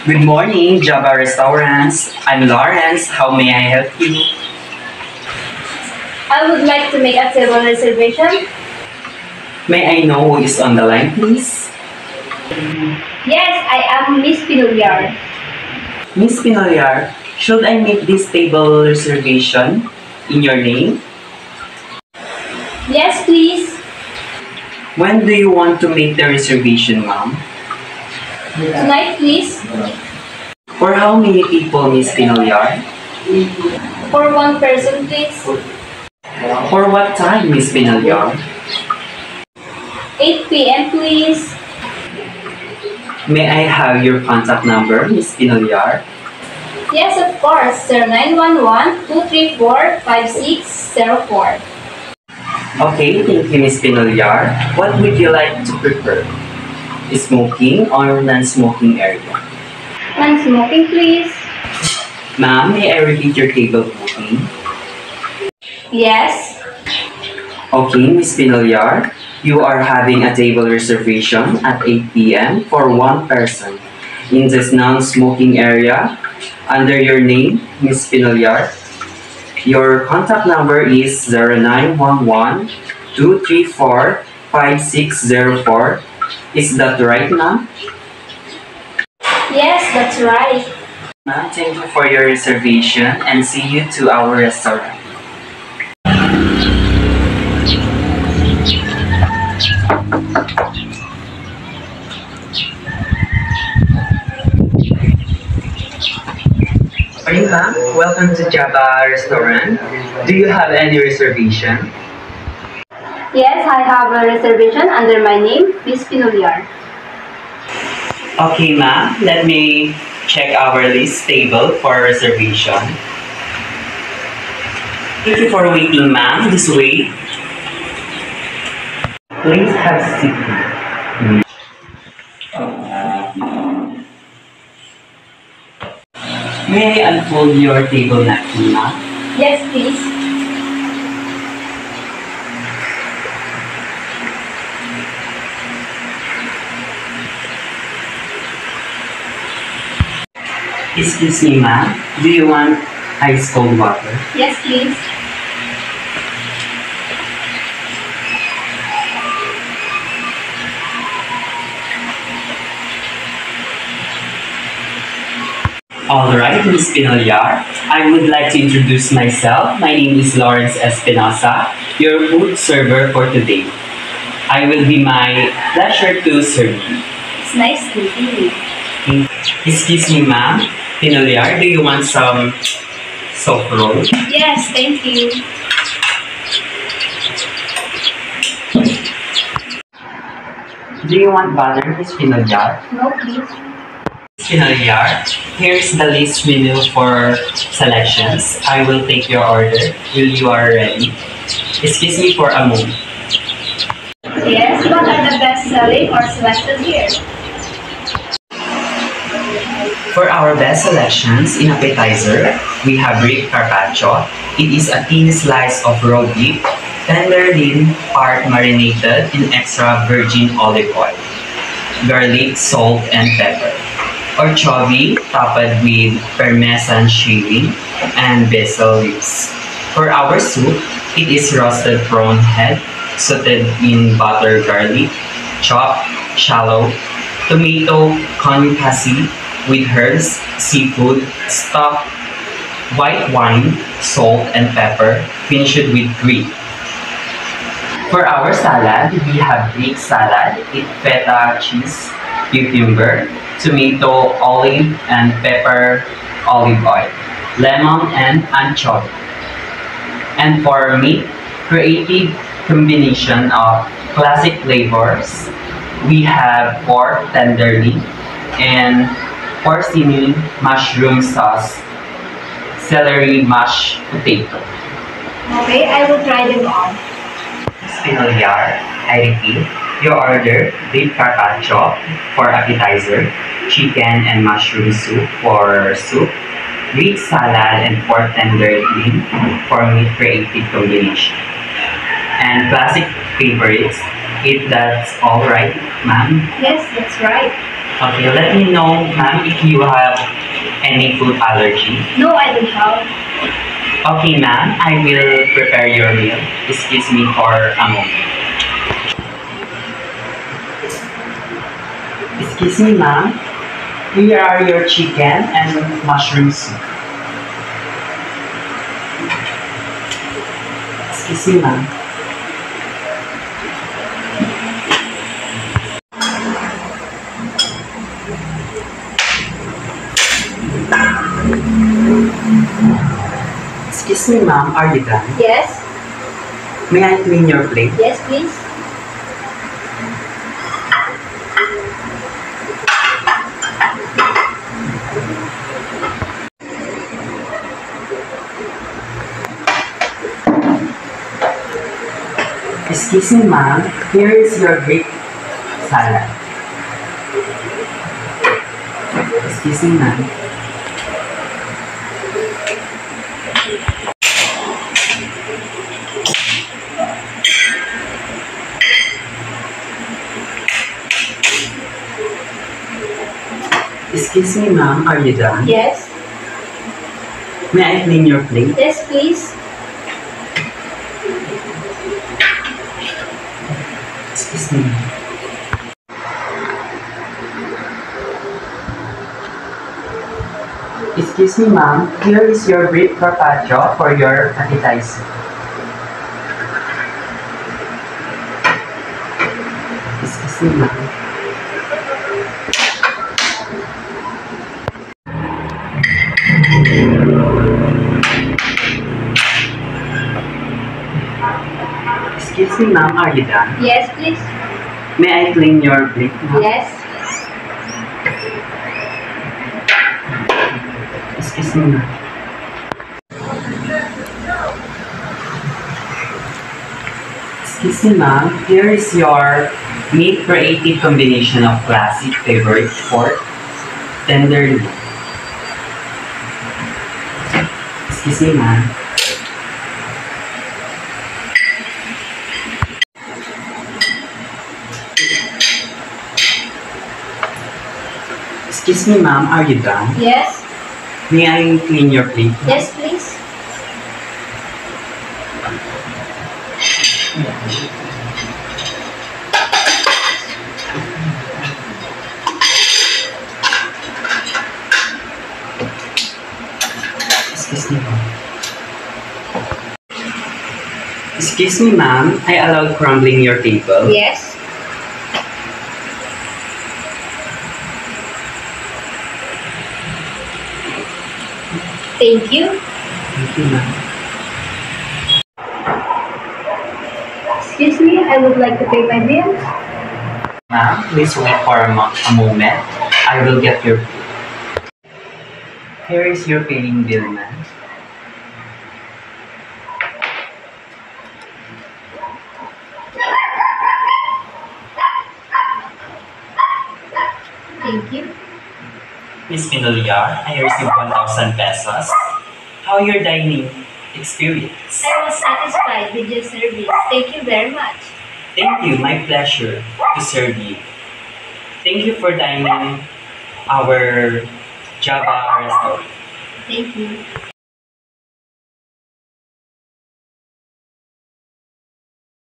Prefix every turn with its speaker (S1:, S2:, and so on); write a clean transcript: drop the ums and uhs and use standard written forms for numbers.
S1: Good morning, Java Restaurants. I'm Lawrence. How may I help you?
S2: I would like to make a table reservation.
S1: May I know who is on the line, please?
S2: Yes, I am Miss Pinulyar.
S1: Miss Pinolyar, should I make this table reservation in your name?
S2: Yes, please.
S1: When do you want to make the reservation, ma'am?
S2: Tonight, please.
S1: For how many people, Miss Pinolyar?
S2: For one person, please.
S1: For what time, Miss Pinolyar?
S2: 8 p.m., please.
S1: May I have your contact number, Miss Pinolyar?
S2: Yes, of course. 0911-234-5604.
S1: Okay, thank you, Miss Pinolyar. What would you like to prefer? Smoking or non-smoking area?
S2: Non-smoking, please.
S1: Ma'am, may I repeat your table booking?
S2: Yes.
S1: Okay, Miss Pinolyar, you are having a table reservation at 8 p.m. for one person in this non-smoking area under your name, Miss Pinolyar. Your contact number is 0911-234-5604. Is that right, ma'am?
S2: Yes, that's right.
S1: Ma'am, thank you for your reservation and see you to our restaurant. Morning, ma'am. Welcome to Java Restaurant. Do you have any reservation?
S2: Yes, I have a reservation under my name, Miss Pinulyar.
S1: Okay, ma'am. Let me check our list table for reservation. Thank you for waiting, ma'am. This way. Please have a seat. May I unfold your table napkin, ma'am?
S2: Yes, please.
S1: Excuse me, ma'am. Do you want ice cold water?
S2: Yes, please.
S1: Alright, Miss Pinolyar. I would like to introduce myself. My name is Lawrence Espinosa, your food server for today. I will be my pleasure to serve you.
S2: It's nice meeting you.
S1: Excuse me, ma'am. Pinolyar, do you want some soft roll?
S2: Yes, thank you.
S1: Do you want butter, Miss Pinolyar?
S2: No, please.
S1: Miss Pinolyar, here's the list menu for selections. I will take your order till you are ready. Excuse me for a moment.
S2: Yes, what are the best selling or selected here?
S1: For our best selections in appetizer, we have beef carpaccio. It is a thin slice of raw beef, tender lean part marinated in extra virgin olive oil, garlic, salt, and pepper. Orchovi topped with parmesan shaving and basil leaves. For our soup, it is roasted prawn head, sauteed in butter garlic, chopped shallow, tomato concasse with herbs, seafood, stock, white wine, salt, and pepper, finished with green. For our salad, we have Greek salad with feta cheese, cucumber, tomato, olive, and pepper olive oil, lemon, and anchovy. And for meat, creative combination of classic flavors, we have pork tenderly and porcini mushroom sauce, celery mashed potato.
S2: Okay, I will try them all.
S1: Pinolyar, I repeat, your order, beef carpaccio for appetizer, chicken and mushroom soup for soup, Greek salad and pork tenderloin for meat creative combination. and classic favorites. If that's all right, ma'am.
S2: Yes, that's right.
S1: Okay, let me know, ma'am, if you have any food allergy.
S2: No, I don't have.
S1: Okay, ma'am, I will prepare your meal. Excuse me for a moment. Excuse me, ma'am. Here are your chicken and mushroom soup. Excuse me, ma'am. Excuse me, ma'am. Are you done?
S2: Yes.
S1: May I clean your plate?
S2: Yes, please.
S1: Excuse me, ma'am. Here is your Greek salad. Excuse me, ma'am. Excuse me, ma'am. Are you done?
S2: Yes.
S1: May I clean your plate?
S2: Yes, please.
S1: Excuse me. Excuse me, ma'am. Here is your beef carpaccio for your appetizer. Excuse me, ma'am. Excuse me, ma'am. Are you done?
S2: Yes, please.
S1: May I clean your plate, ma'am?
S2: Yes.
S1: Excuse me, ma'am. Excuse me, ma'am. Here is your meat creative combination of classic favorite pork, tenderloin. Excuse me, ma'am. Excuse me, ma'am. Are you done?
S2: Yes.
S1: May I clean your plate?
S2: Yes, please.
S1: Excuse me, ma'am. Excuse me, ma'am. I allowed crumbling your table.
S2: Yes. Thank you.
S1: Thank you, ma'am.
S2: Excuse me, I would like to pay my bill.
S1: Ma'am, please wait for a moment. I will get your bill. Here is your paying bill, ma'am.
S2: Thank you.
S1: Miss Pinoliar, I received 1,000 pesos. How your dining experience?
S2: I was satisfied with your service. Thank you very much.
S1: Thank you, my pleasure to serve you. Thank you for dining our Java restaurant.
S2: Thank you.